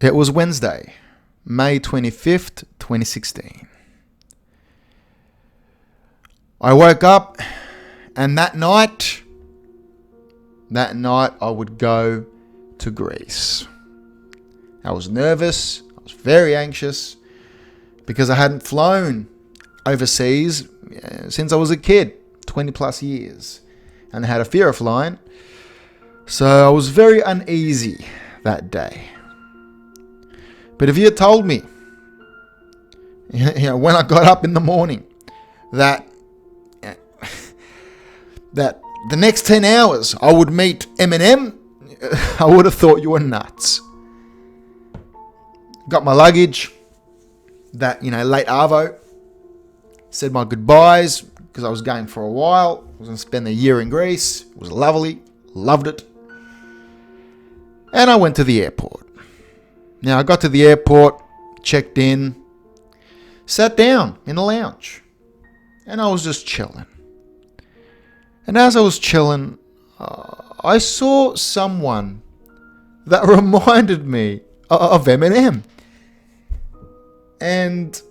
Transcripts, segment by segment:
It was Wednesday, May 25th, 2016. I woke up and that night I would go to Greece. I was nervous, I was very anxious because I hadn't flown overseas since I was a kid, 20 plus years, and I had a fear of flying. So I was very uneasy that day. But if you had told me, when I got up in the morning, that the next 10 hours I would meet EMINEM, I would have thought you were nuts. Got my luggage, that, late Arvo, said my goodbyes because I was going for a while. I was going to spend a year in Greece. It was lovely, loved it. And I went to the airport. Now, I got to the airport, checked in, sat down in the lounge, and I was just chilling. And as I was chilling, I saw someone that reminded me of EMINEM. And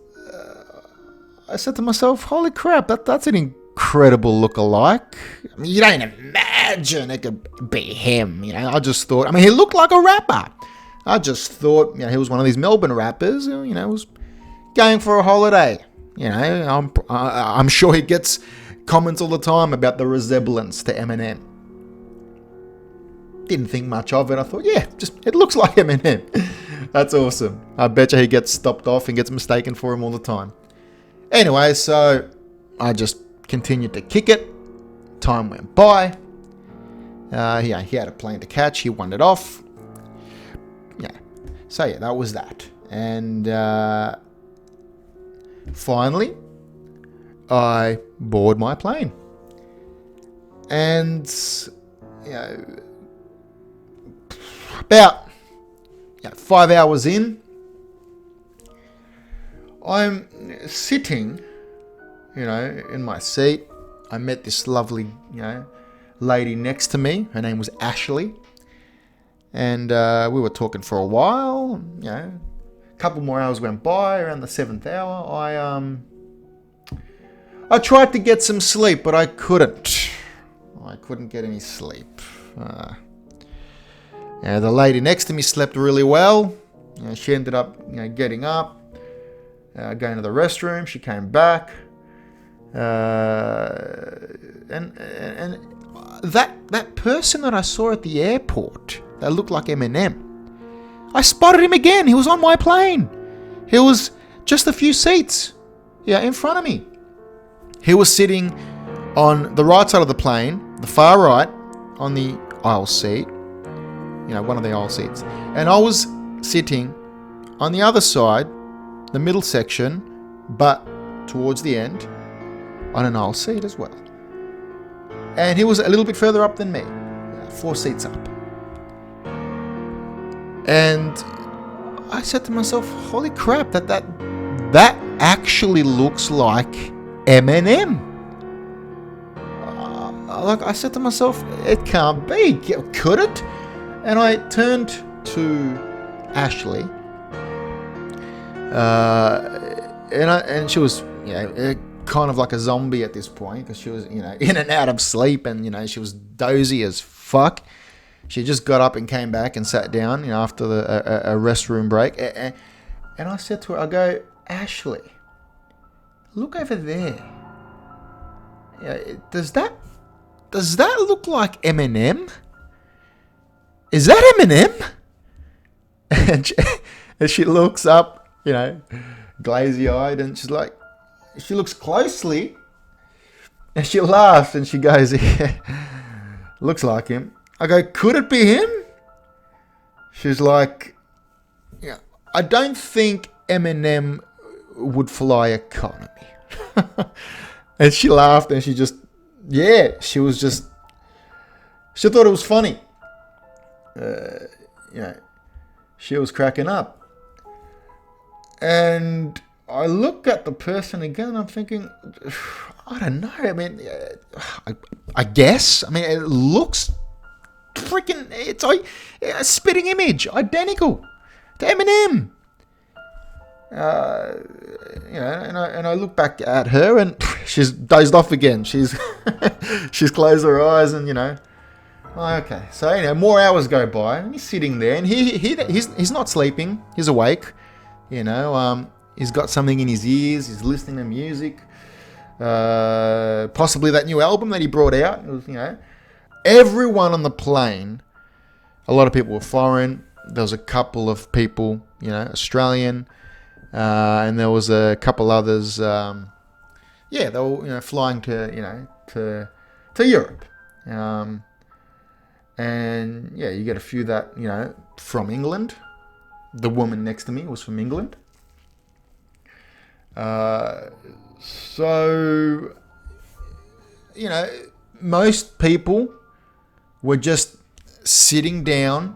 I said to myself, holy crap, that's an incredible lookalike. I mean, you don't imagine it could be him. I just thought, he looked like a rapper. I just thought, he was one of these Melbourne rappers, was going for a holiday. I'm sure he gets comments all the time about the resemblance to EMINEM. Didn't think much of it. I thought, it looks like EMINEM. That's awesome. I bet you he gets stopped off and gets mistaken for him all the time. Anyway, so I just continued to kick it. Time went by. He had a plane to catch. He wandered off. So that was that. And finally, I board my plane. And about 5 hours in, I'm sitting, in my seat. I met this lovely, lady next to me. Her name was Ashley. And we were talking for a while. A couple more hours went by. Around the 7th hour, I tried to get some sleep, but I couldn't. I couldn't get any sleep. The lady next to me slept really well. She ended up, getting up, going to the restroom. She came back, and that person that I saw at the airport that looked like EMINEM, I spotted him again. He was on my plane. He was just a few seats, in front of me. He was sitting on the right side of the plane, the far right, on the aisle seat. One of the aisle seats. And I was sitting on the other side, the middle section, but towards the end, on an aisle seat as well. And he was a little bit further up than me, 4 seats up. And I said to myself, holy crap, that actually looks like EMINEM. I said to myself, it can't be. Could it? And I turned to Ashley, and she was, kind of like a zombie at this point because she was, in and out of sleep, and she was dozy as fuck. She just got up and came back and sat down, after a restroom break. And I said to her, I go, Ashley, look over there. Does that look like EMINEM? Is that EMINEM? And she looks up, glazy-eyed, and she's like, she looks closely, and she laughs, and she goes, yeah, looks like him. I go, could it be him? She's like, I don't think EMINEM would fly economy. And she laughed, and she thought it was funny. She was cracking up. And I look at the person again, and I'm thinking, I don't know. I guess. It looks freaking, it's a spitting image, identical to Eminem. And I look back at her and she's dozed off again. She's closed her eyes and okay. So more hours go by and he's sitting there and he's not sleeping. He's awake. He's got something in his ears. He's listening to music. Possibly that new album that he brought out. It was, everyone on the plane. A lot of people were foreign. There was a couple of people, Australian. And there was a couple others, they were, flying to Europe. You get a few that, from England. The woman next to me was from England. Most people were just sitting down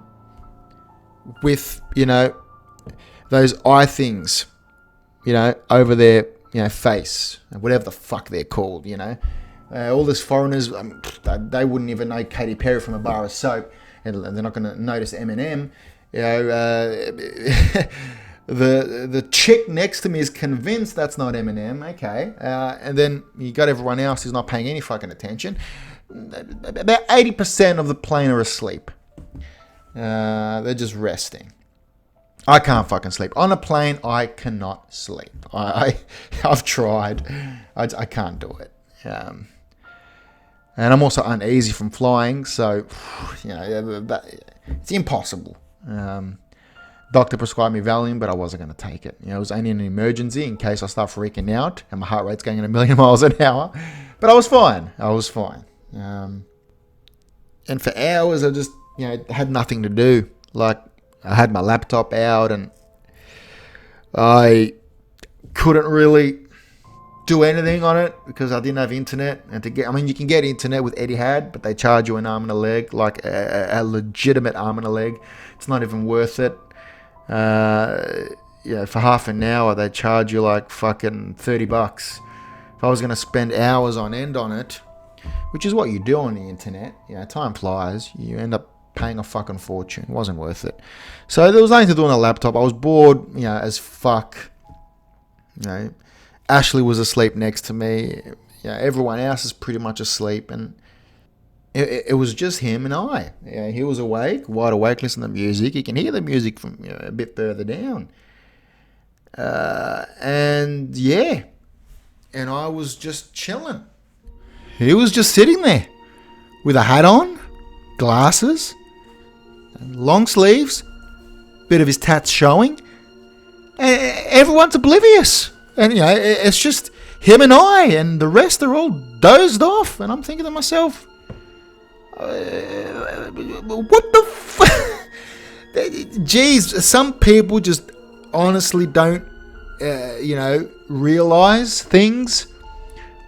with, those eye things, over their, face, whatever the fuck they're called, all these foreigners, they wouldn't even know Katy Perry from a bar of soap, and they're not going to notice Eminem. The chick next to me is convinced that's not Eminem, okay, and then you got everyone else who's not paying any fucking attention. About 80% of the plane are asleep. They're just resting. I can't fucking sleep. On a plane, I cannot sleep. I've tried. I can't do it. And I'm also uneasy from flying, so, it's impossible. Doctor prescribed me Valium, but I wasn't going to take it. It was only an emergency in case I start freaking out and my heart rate's going at 1,000,000 miles an hour. But I was fine. And for hours, I just, had nothing to do. Like, I had my laptop out and I couldn't really do anything on it because I didn't have internet. And you can get internet with Etihad, but they charge you an arm and a leg, like a legitimate arm and a leg. It's not even worth it. For half an hour, they charge you like fucking $30. If I was going to spend hours on end on it, which is what you do on the internet, time flies, you end up paying a fucking fortune. It wasn't worth it. So there was nothing to do on the laptop. I was bored, as fuck. Ashley was asleep next to me. Everyone else is pretty much asleep, and it was just him and I. He was awake, wide awake, listening to music. You can hear the music from a bit further down. And I was just chilling. He was just sitting there with a hat on, glasses, long sleeves, bit of his tats showing. And everyone's oblivious. And, it's just him and I, and the rest are all dozed off. And I'm thinking to myself, what the fuck? Jeez, some people just honestly don't, realize things.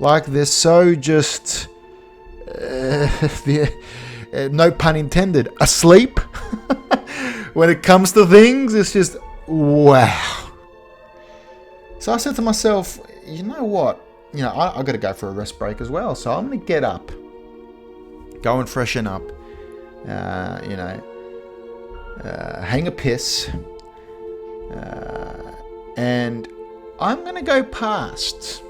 Like they're so just, no pun intended, asleep. When it comes to things, it's just, wow. So I said to myself, you know what? I got to go for a rest break as well. So I'm going to get up, go and freshen up, hang a piss, and I'm going to go past.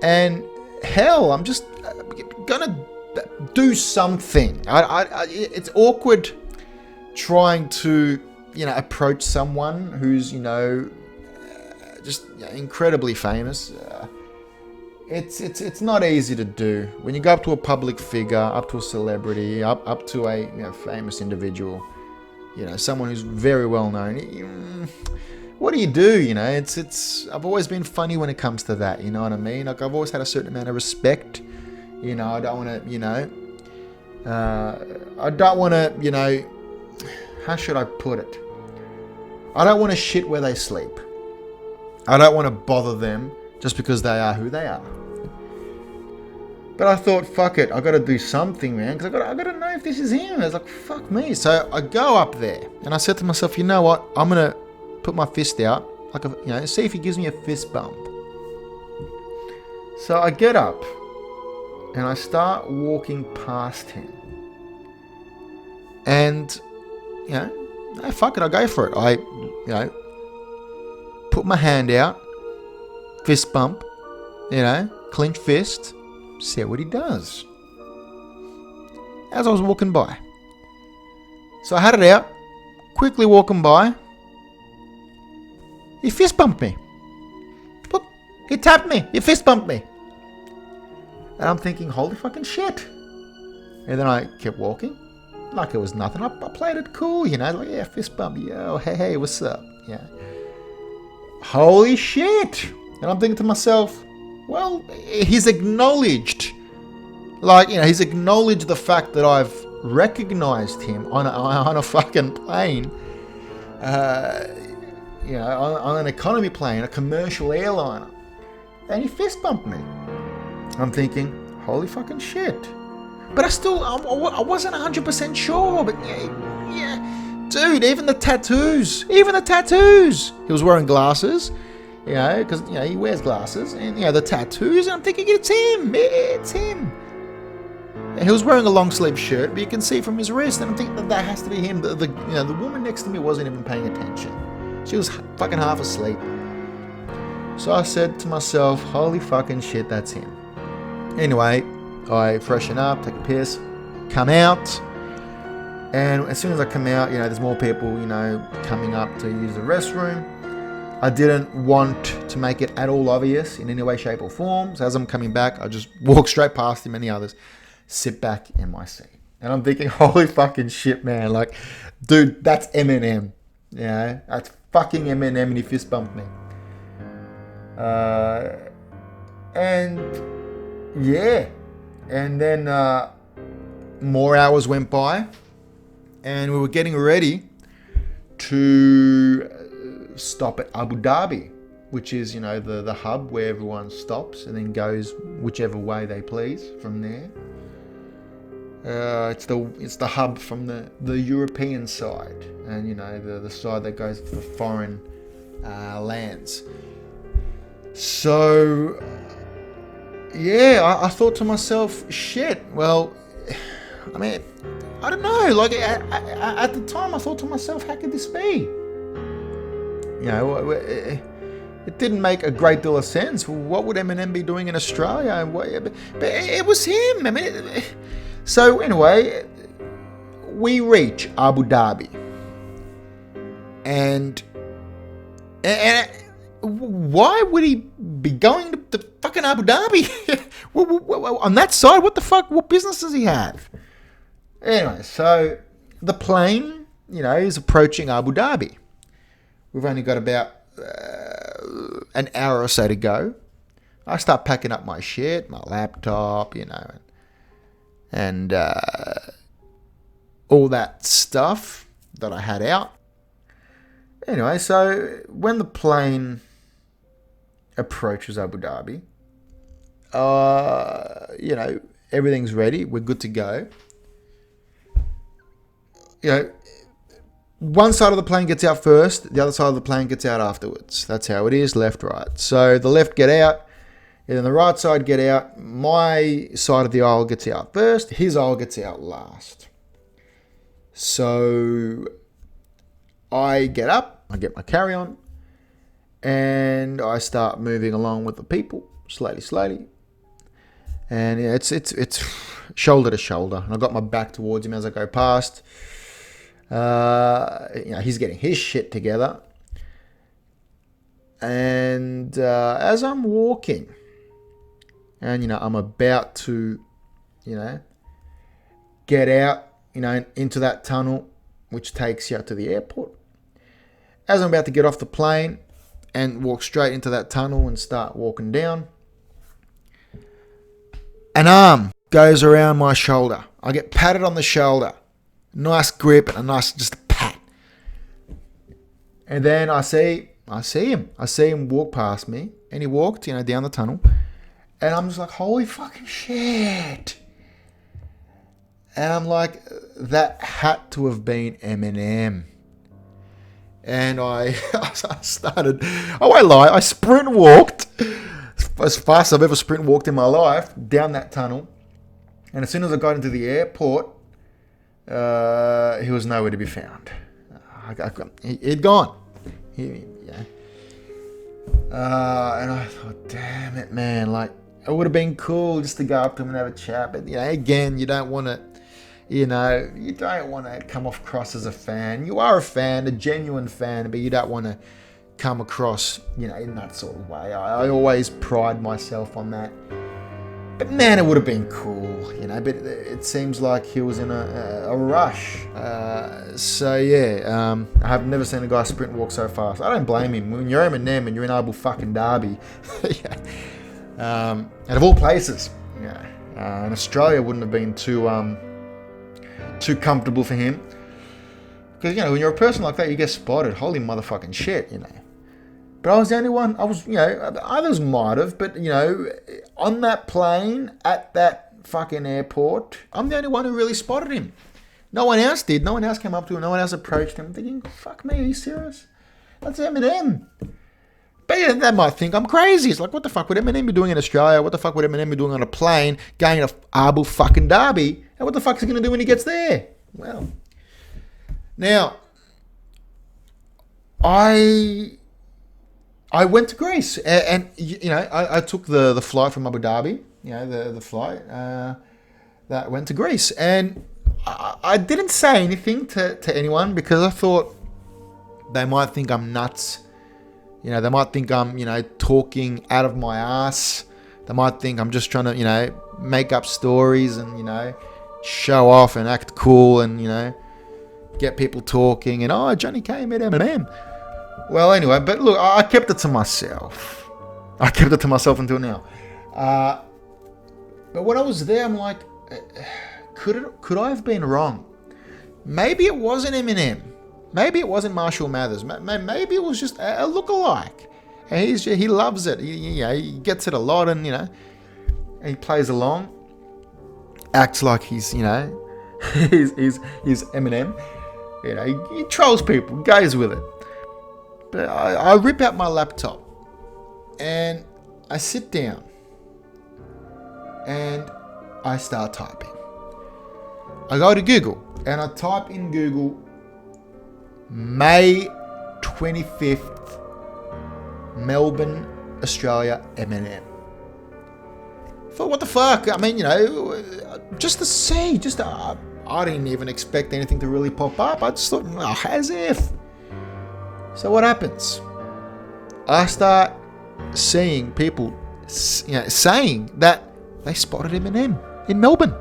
And hell, I'm just going to do something. It's awkward trying to, approach someone who's, just incredibly famous. It's not easy to do. When you go up to a public figure, up to a celebrity, up to a famous individual, someone who's very well known. What do? I've always been funny when it comes to that. You know what I mean? Like I've always had a certain amount of respect. I don't want to. I don't want to. How should I put it? I don't want to shit where they sleep. I don't want to bother them just because they are who they are. But I thought, fuck it, I got to do something, man, because I got to know if this is him. I was like, fuck me. So I go up there and I said to myself, you know what? I'm gonna put my fist out, see if he gives me a fist bump. So I get up and I start walking past him, and hey, fuck it, I'll go for it. I, put my hand out, fist bump, clenched fist, see what he does. As I was walking by. So I had it out, quickly walking by. He fist bumped me. Look, he tapped me, he fist bumped me. And I'm thinking, holy fucking shit. And then I kept walking, like it was nothing. I played it cool, like, yeah, fist bump, yo, hey, what's up? Yeah. Holy shit. And I'm thinking to myself, well, he's acknowledged. Like, he's acknowledged the fact that I've recognized him on a fucking plane, on an economy plane, a commercial airliner, and he fist bumped me. I'm thinking, holy fucking shit. But I wasn't 100% sure, but yeah, dude, even the tattoos. He was wearing glasses, because, he wears glasses, and, the tattoos, and I'm thinking, it's him. He was wearing a long sleeve shirt, but you can see from his wrist, and I'm thinking that has to be him. The woman next to me wasn't even paying attention. She was fucking half asleep. So I said to myself, holy fucking shit, that's him. Anyway, I freshen up, take a piss, come out, and as soon as I come out, there's more people, coming up to use the restroom. I didn't want to make it at all obvious in any way, shape, or form. So as I'm coming back, I just walk straight past him and the others. Sit back in my seat. And I'm thinking, holy fucking shit, man. Like, dude, that's EMINEM. That's fucking EMINEM, and he fist bumped me. And then more hours went by, and we were getting ready to stop at Abu Dhabi, which is, the hub where everyone stops and then goes whichever way they please from there. It's the hub from the European side, and the side that goes for foreign lands. So I thought to myself, shit. Well, I mean, I don't know. Like at the time, I thought to myself, how could this be? It didn't make a great deal of sense. What would EMINEM be doing in Australia? But it was him. I mean. So anyway, we reach Abu Dhabi, and why would he be going to fucking Abu Dhabi? On that side, what the fuck? What business does he have? Anyway, so the plane, is approaching Abu Dhabi. We've only got about an hour or so to go. I start packing up my shit, my laptop, and all that stuff that I had out. Anyway, so when the plane approaches Abu Dhabi, everything's ready. We're good to go. One side of the plane gets out first. The other side of the plane gets out afterwards. That's how it is, left, right. So the left get out. And then the right side get out. My side of the aisle gets out first. His aisle gets out last. So I get up. I get my carry-on. And I start moving along with the people. Slowly. And it's shoulder to shoulder. And I got my back towards him as I go past. He's getting his shit together. And as I'm walking... And, I'm about to, get out, into that tunnel, which takes you out to the airport. As I'm about to get off the plane and walk straight into that tunnel and start walking down, an arm goes around my shoulder. I get patted on the shoulder. Nice grip and a nice just pat. And then I see him. I see him walk past me. And he walked, down the tunnel. And I'm just like, holy fucking shit. And I'm like, that had to have been EMINEM. And I won't lie, I sprint walked as fast as I've ever sprint walked in my life down that tunnel. And as soon as I got into the airport, he was nowhere to be found. he'd gone. Yeah. And I thought, damn it, man. Like, it would have been cool just to go up to him and have a chat. But, again, you don't want to, you don't want to come across as a fan. You are a fan, a genuine fan, but you don't want to come across, in that sort of way. I always pride myself on that. But man, it would have been cool, but it seems like he was in a rush. I have never seen a guy sprint walk so fast. I don't blame him. When you're Eminem and you're in Abu fucking Dhabi, and of all places, and Australia wouldn't have been too comfortable for him. Because, when you're a person like that, you get spotted. Holy motherfucking shit, But I was the only one. Others might have, but, on that plane, at that fucking airport, I'm the only one who really spotted him. No one else did. No one else came up to him. No one else approached him. I'm thinking, fuck me, are you serious? That's Eminem. But they might think I'm crazy. It's like, what the fuck would Eminem be doing in Australia? What the fuck would Eminem be doing on a plane going to Abu fucking Dhabi? And what the fuck is he going to do when he gets there? Well, now, I went to Greece, and I took the flight from Abu Dhabi, the flight that went to Greece, and I didn't say anything to anyone because I thought they might think I'm nuts. They might think I'm, talking out of my ass. They might think I'm just trying to, make up stories and, show off and act cool and, get people talking and, Johnny K met Eminem. Well, anyway, but look, I kept it to myself. I kept it to myself until now. But when I was there, I'm like, could I have been wrong? Maybe it wasn't Eminem. Maybe it wasn't Marshall Mathers. Maybe it was just a lookalike. And he loves it. He gets it a lot, and he plays along, acts like he's he's Eminem. He trolls people, goes with it. But I rip out my laptop and I sit down and I start typing. I go to Google and I type in Google May 25th, Melbourne, Australia, Eminem. Thought, what the fuck? I mean, just to see, I didn't even expect anything to really pop up. I just thought, as if. So what happens? I start seeing people, saying that they spotted Eminem in Melbourne.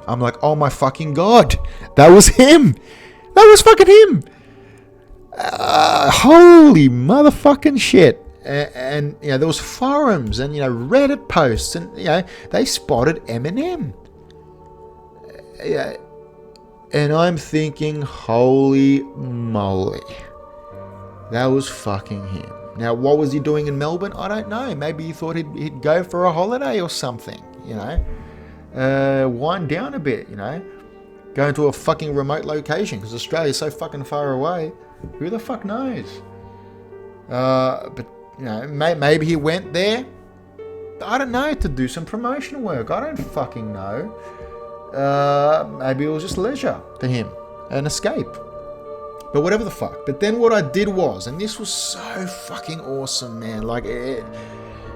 I'm like, oh my fucking God, that was him. That was fucking him. Holy motherfucking shit. And there was forums and, Reddit posts and, they spotted Eminem. And I'm thinking, holy moly. That was fucking him. Now, what was he doing in Melbourne? I don't know. Maybe he thought he'd go for a holiday or something, wind down a bit, go into a fucking remote location because Australia's so fucking far away. Who the fuck knows? But, maybe he went there, I don't know, to do some promotion work. I don't fucking know. Maybe it was just leisure for him, an escape. But whatever the fuck. But then what I did was, and this was so fucking awesome, man. Like,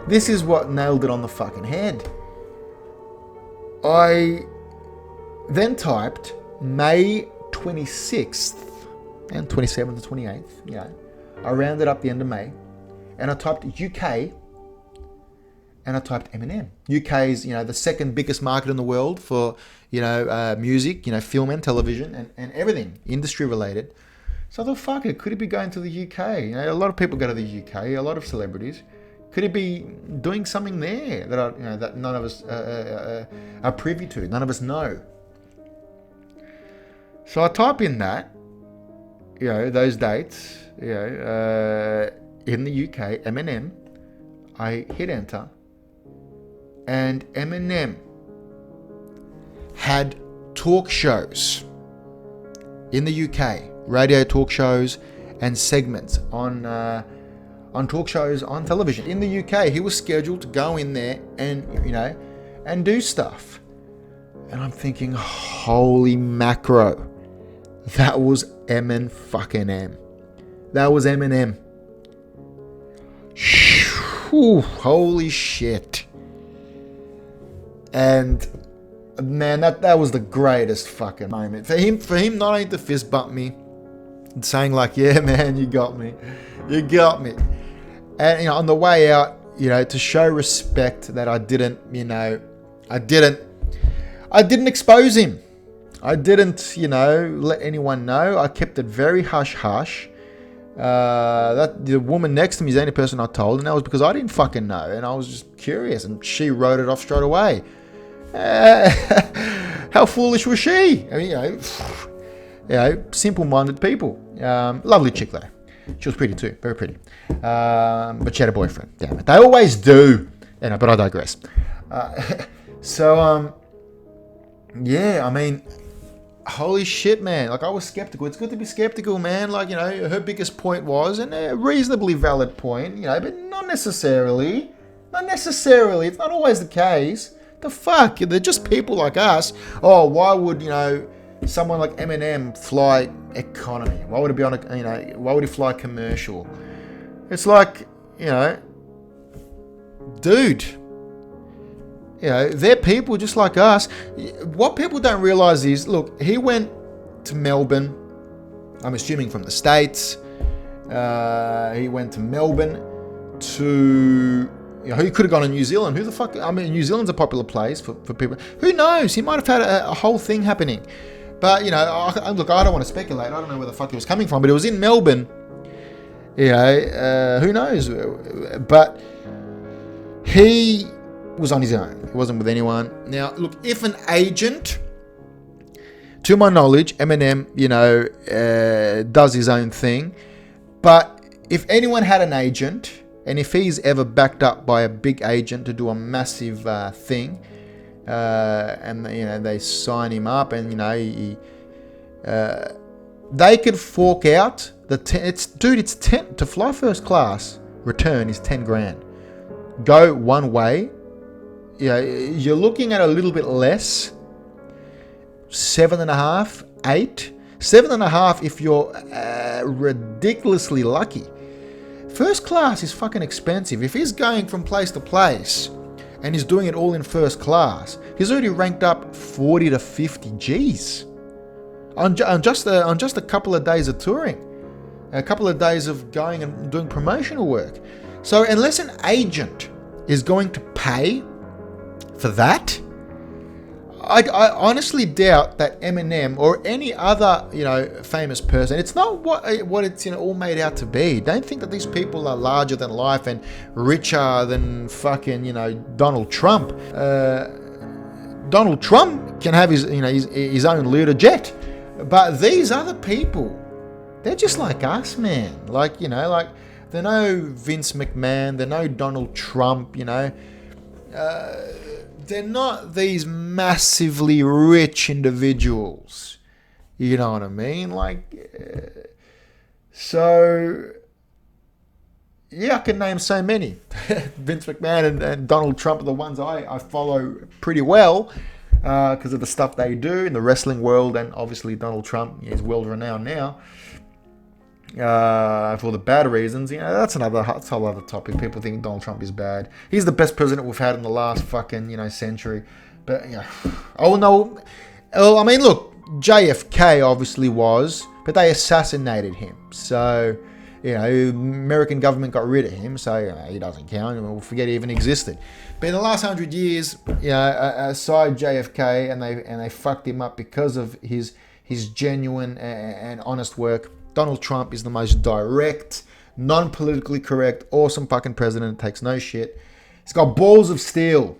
this is what nailed it on the fucking head. I then typed May 26th and 27th to 28th. I rounded up the end of May. And I typed UK. And I typed Eminem. UK is, the second biggest market in the world for, music, film and television and everything industry related. So I thought, fuck it, could he be going to the UK? A lot of people go to the UK, a lot of celebrities. Could he be doing something there that that none of us are privy to, none of us know? So I type in that, those dates, in the UK, Eminem. I hit enter, and Eminem had talk shows in the UK. Radio talk shows and segments on talk shows on television in the UK. He was scheduled to go in there and and do stuff. And I'm thinking, holy macro, That was fucking M. That was Eminem. Whew, holy shit. And man, that was the greatest fucking moment. For him not only to fist bump me and saying like, yeah man, you got me. You got me. And on the way out, to show respect that I didn't expose him. I didn't, let anyone know. I kept it very hush-hush. That the woman next to me is the only person I told, and that was because I didn't fucking know, and I was just curious, and she wrote it off straight away. How foolish was she? I mean, simple-minded people. Lovely chick though. She was pretty too, very pretty. But she had a boyfriend. Damn it, they always do. But I digress. Yeah, I mean, holy shit, man. Like, I was skeptical. It's good to be skeptical, man. Like, her biggest point was, and a reasonably valid point, but not necessarily. Not necessarily. It's not always the case. The fuck? They're just people like us. Oh, why would, someone like Eminem fly economy? Why would it be on why would he fly commercial? It's like, dude, they're people just like us. What people don't realize is, look, he went to Melbourne, I'm assuming from the States. He went to Melbourne to, he could have gone to New Zealand. Who the fuck? I mean, New Zealand's a popular place for people. Who knows? He might have had a whole thing happening. But, look, I don't want to speculate. I don't know where the fuck he was coming from, but it was in Melbourne. Who knows? But he was on his own. He wasn't with anyone. Now, look, if an agent, to my knowledge, Eminem, does his own thing. But if anyone had an agent, and if he's ever backed up by a big agent to do a massive thing, and they sign him up, and they could fork out it's 10 to fly first class. Return is 10 grand. Go one way, you're looking at a little bit less. 7.5, 8, 7.5 if you're ridiculously lucky. First class is fucking expensive. If he's going from place to place and he's doing it all in first class, he's already ranked up 40 to 50 G's on just a couple of days of touring, a couple of days of going and doing promotional work. So unless an agent is going to pay for that, I honestly doubt that Eminem or any other famous person, it's not what it's all made out to be. Don't think that these people are larger than life and richer than fucking Donald Trump. Donald Trump can have his his own Lear jet, but these other people, they're just like us, man. Like like they're no Vince McMahon, they're no Donald Trump, they're not these massively rich individuals. You know what I mean? So, yeah, I can name so many. Vince McMahon and Donald Trump are the ones I follow pretty well because of the stuff they do in the wrestling world, and obviously Donald Trump is world renowned now. For the bad reasons, that's a whole other topic. People think Donald Trump is bad. He's the best president we've had in the last fucking century. But oh no, I mean, look, JFK obviously was, but they assassinated him. So American government got rid of him. So he doesn't count. We'll forget he even existed. But in the last 100 years, aside JFK, and they fucked him up because of his genuine and honest work. Donald Trump is the most direct, non-politically correct, awesome fucking president. Takes no shit. He's got balls of steel.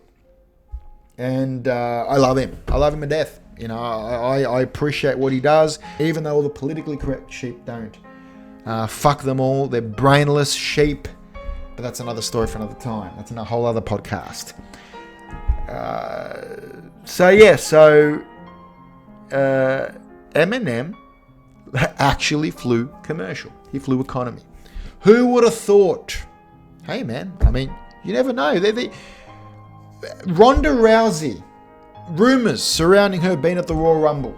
And I love him. I love him to death. I appreciate what he does, even though all the politically correct sheep don't. Fuck them all. They're brainless sheep. But that's another story for another time. That's a whole other podcast. So Eminem actually flew commercial. He flew economy. Who would have thought? Hey, man. I mean, you never know. Ronda Rousey, rumors surrounding her being at the Royal Rumble.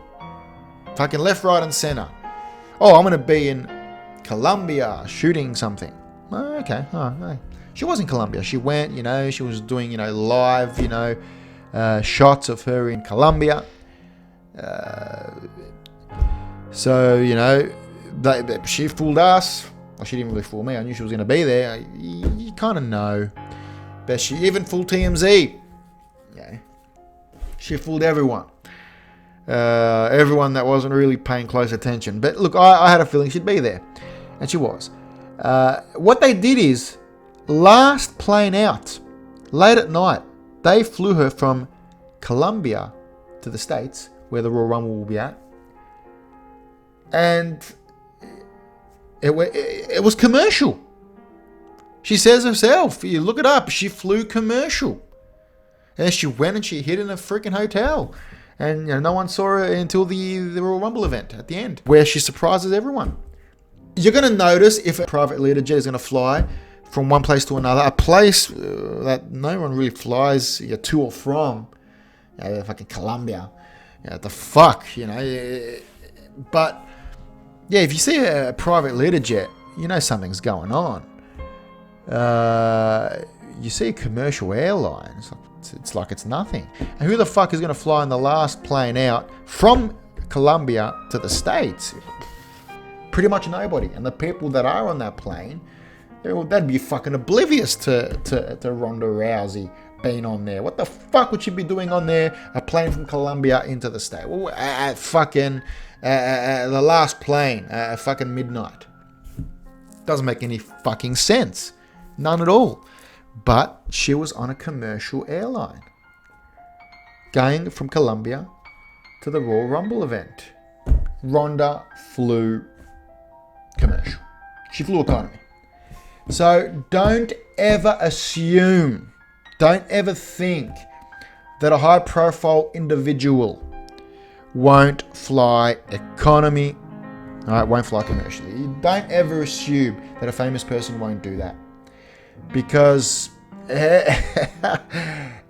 Fucking left, right, and center. Oh, I'm going to be in Colombia shooting something. Oh, okay. Oh, hey. She was in Colombia. She went, she was doing, live, shots of her in Colombia. So, she fooled us. Well, she didn't really fool me. I knew she was going to be there. You kind of know. But she even fooled TMZ. Yeah. She fooled everyone. Everyone that wasn't really paying close attention. But look, I had a feeling she'd be there. And she was. What they did is, last plane out, late at night, they flew her from Colombia to the States, where the Royal Rumble will be at. And it was commercial. She says herself, you look it up, she flew commercial. And she went and she hid in a freaking hotel. And no one saw her until the Royal Rumble event at the end, where she surprises everyone. You're going to notice if a private leader jet is going to fly from one place to another, a place that no one really flies to or from, fucking Colombia. The fuck, But, yeah, if you see a private leader jet, something's going on. You see a commercial airline, it's like it's nothing. And who the fuck is going to fly in the last plane out from Colombia to the States? Pretty much nobody. And the people that are on that plane, they'd be fucking oblivious to Ronda Rousey being on there. What the fuck would she be doing on there? A plane from Colombia into the States. Well, at fucking the last plane at fucking midnight. Doesn't make any fucking sense. None at all. But she was on a commercial airline going from Colombia to the Royal Rumble event. Ronda flew commercial. She flew economy. So don't ever assume, don't ever think that a high profile individual won't fly economy, won't fly commercially. You don't ever assume that a famous person won't do that. Because it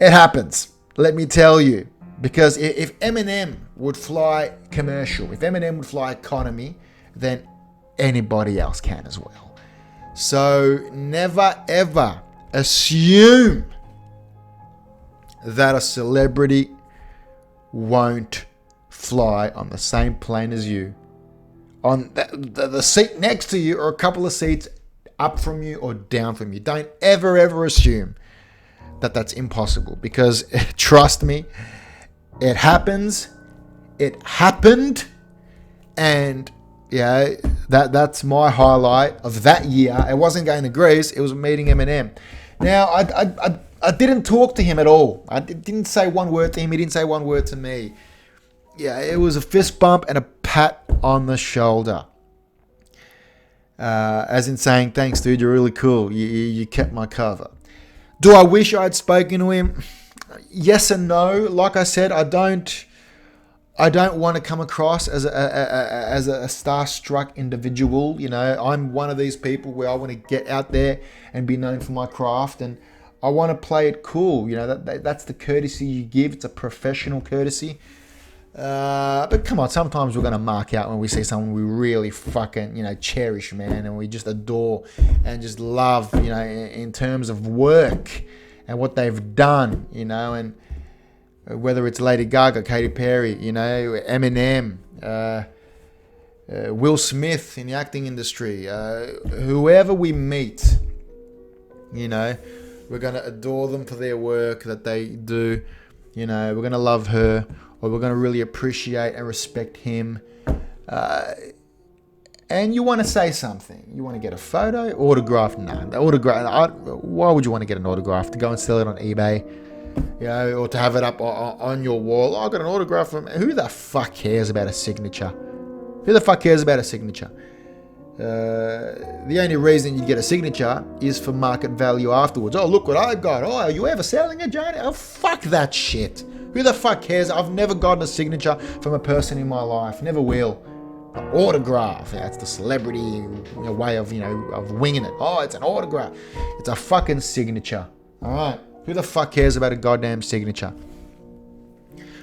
happens. Let me tell you. Because if EMINEM would fly commercial, if EMINEM would fly economy, then anybody else can as well. So never ever assume that a celebrity won't fly on the same plane as you. On the seat next to you or a couple of seats up from you or down from you. Don't ever assume that that's impossible, because trust me, it happens. It happened, and that's my highlight of that year. It wasn't going to Greece; it was meeting EMINEM. Now, I didn't talk to him at all. I didn't say one word to him. He didn't say one word to me. Yeah, it was a fist bump and a pat on the shoulder. As in saying, thanks, dude, you're really cool. You kept my cover. Do I wish I had spoken to him? Yes and no. Like I said, I don't want to come across as a starstruck individual. I'm one of these people where I want to get out there and be known for my craft, and I want to play it cool. That's the courtesy you give. It's a professional courtesy. But come on, sometimes we're going to mark out when we see someone we really fucking, cherish, man, and we just adore and just love, in terms of work and what they've done, and whether it's Lady Gaga, Katy Perry, EMINEM, Will Smith in the acting industry, whoever we meet, we're going to adore them for their work that they do. We're going to love her, or we're going to really appreciate and respect him. And you want to say something. You want to get a photo, autograph? No, the autograph. Why would you want to get an autograph? To go and sell it on eBay, or to have it up on your wall? I got an autograph from. Who the fuck cares about a signature? Who the fuck cares about a signature? The only reason you get a signature is for market value afterwards. Oh, look what I've got. Oh, are you ever selling it, Johnny? Oh, fuck that shit. Who the fuck cares? I've never gotten a signature from a person in my life. Never will. An autograph. That's the celebrity way of, of winging it. Oh, it's an autograph. It's a fucking signature. All right. Who the fuck cares about a goddamn signature?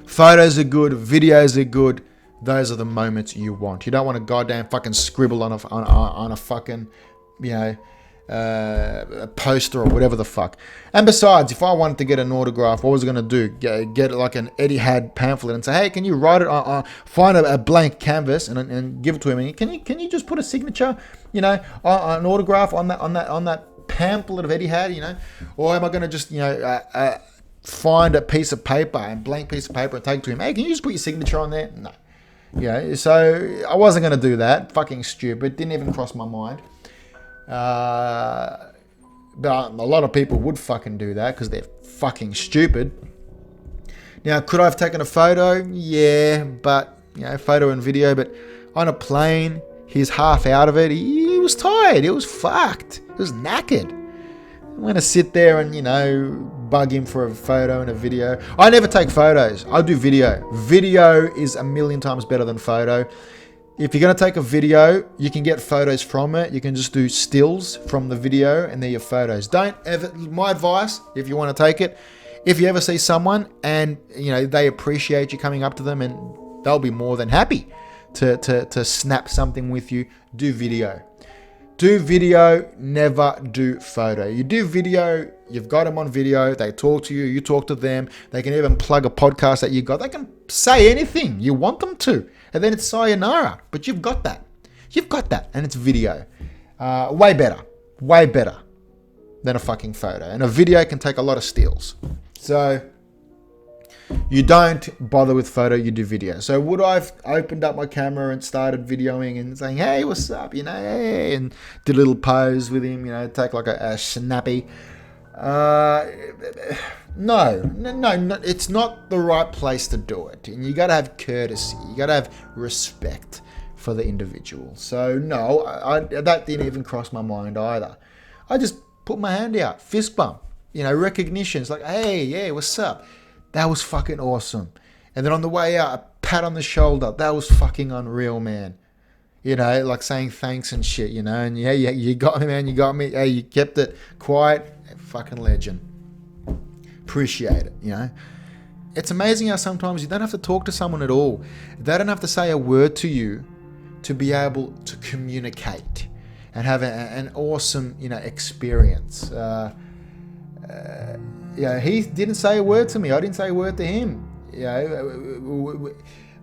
Photos are good. Videos are good. those are the moments you want. You don't want to goddamn fucking scribble on a fucking, a poster or whatever the fuck. And besides, if I wanted to get an autograph, what was I going to do? Get like an Etihad pamphlet and say, hey, can you write it find a blank canvas and give it to him? And can you just put a signature, an autograph on that pamphlet of Etihad, Or am I going to just, find a piece of paper, a blank piece of paper, and take it to him? Hey, can you just put your signature on there? No. So I wasn't going to do that. Fucking stupid. Didn't even cross my mind. But a lot of people would fucking do that because they're fucking stupid. Now, could I have taken a photo? Yeah, but, photo and video. But on a plane, he's half out of it. He was tired. He was fucked. He was knackered. I'm going to sit there and, bug him for a photo and a video. I never take photos. I do video. Video is a million times better than photo. If you're going to take a video, you can get photos from it. You can just do stills from the video and they're your photos. Don't ever, my advice, if you want to take it, if you ever see someone and, they appreciate you coming up to them and they'll be more than happy to snap something with you, do video. Do video, never do photo. You do video, you've got them on video, they talk to you, you talk to them, they can even plug a podcast that you got. They can say anything you want them to. And then it's sayonara. But you've got that. You've got that. And it's video. Way better than a fucking photo. And a video can take a lot of steals. So you don't bother with photo, you do video. So would I have opened up my camera and started videoing and saying, hey, what's up? Hey, and did a little pose with him, take like a snappy. No, it's not the right place to do it. And you got to have courtesy. You got to have respect for the individual. So no, that didn't even cross my mind either. I just put my hand out, fist bump, recognition. It's like, hey, yeah, what's up? That was fucking awesome. And then on the way out, a pat on the shoulder. That was fucking unreal, man. Like saying thanks and shit, and yeah, you got me, man, you got me. Hey, you kept it quiet. Fucking legend. Appreciate it, It's amazing how sometimes you don't have to talk to someone at all. They don't have to say a word to you to be able to communicate and have an awesome, experience. He didn't say a word to me. I didn't say a word to him.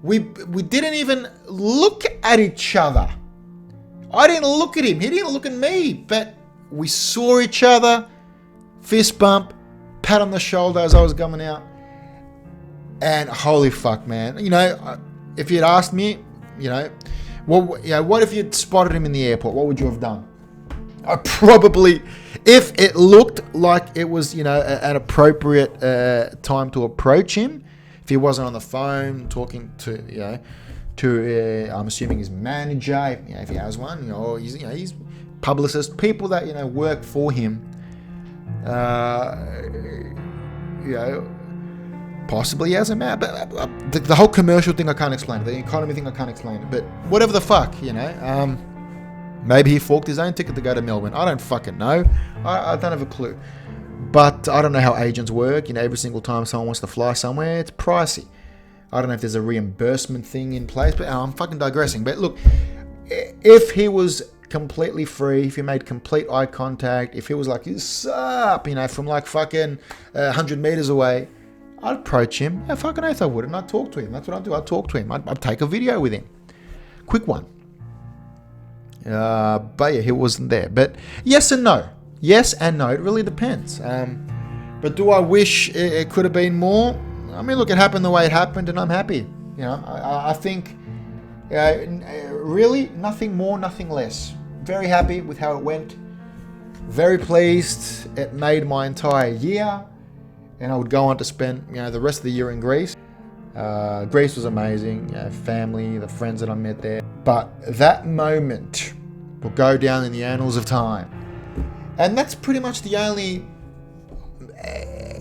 We didn't even look at each other. I didn't look at him. He didn't look at me. But we saw each other. Fist bump, pat on the shoulder as I was coming out. And holy fuck, man. If you'd asked me, what if you'd spotted him in the airport? What would you have done? I probably, if it looked like it was, an appropriate time to approach him, if he wasn't on the phone talking to, I'm assuming his manager, if he has one, or he's publicist, people that, work for him, possibly as a man, but the whole commercial thing I can't explain, the economy thing I can't explain, but whatever the fuck, maybe he forked his own ticket to go to Melbourne. I don't fucking know. I don't have a clue. But I don't know how agents work. Every single time someone wants to fly somewhere, it's pricey. I don't know if there's a reimbursement thing in place, but I'm fucking digressing. But look, if he was completely free, if he made complete eye contact, if he was like, what's up, from like fucking 100 meters away, I'd approach him. Yeah, fucking oath I would, and I'd talk to him. That's what I'd do. I'd talk to him. I'd take a video with him. Quick one. But yeah, he wasn't there. But yes and no. Yes and no. It really depends. But do I wish it could have been more? I mean, look, it happened the way it happened, and I'm happy. I think really nothing more, nothing less. Very happy with how it went. Very pleased. It made my entire year, and I would go on to spend the rest of the year in Greece. Greece was amazing. Family, the friends that I met there. But that moment will go down in the annals of time. And that's pretty much the only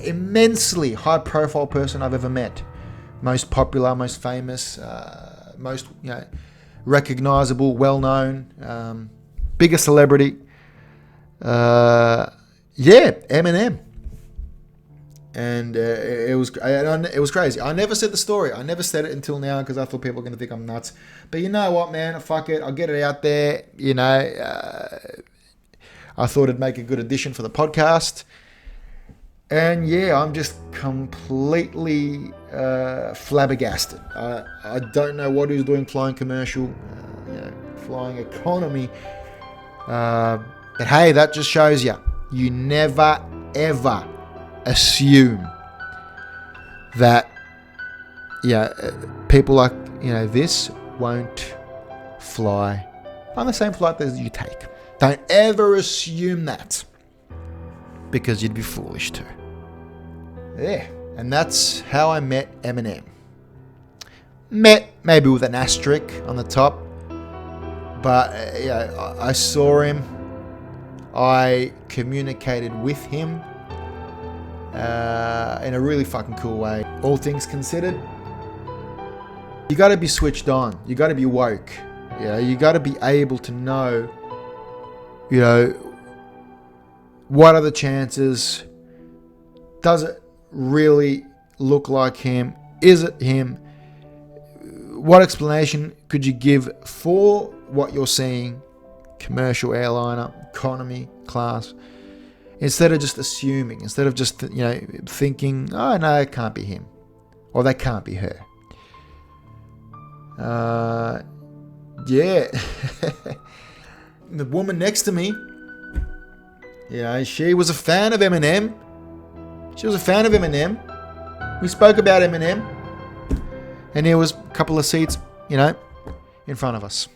immensely high-profile person I've ever met. Most popular, most famous, most recognizable, well-known, biggest celebrity. EMINEM. And it was crazy. I never said the story. I never said it until now because I thought people were going to think I'm nuts. But you know what, man? Fuck it. I'll get it out there. You know, I thought it'd make a good addition for the podcast. And yeah, I'm just completely flabbergasted. I don't know what he was doing flying commercial, flying economy. But hey, that just shows you never, ever assume that people like this won't fly on the same flight that you take. Don't ever assume that, because you'd be foolish to. Yeah, and that's how I met EMINEM. Met maybe with an asterisk on the top, but I saw him. I communicated with him in a really fucking cool way. All things considered, you got to be switched on. You got to be woke. You got to be able to know, what are the chances? Does it really look like him? Is it him? What explanation could you give for what you're seeing? Commercial airliner, economy class. Instead of just assuming, instead of just thinking, oh no, it can't be him, or that can't be her. The woman next to me, she was a fan of EMINEM. We spoke about EMINEM, and there was a couple of seats, in front of us.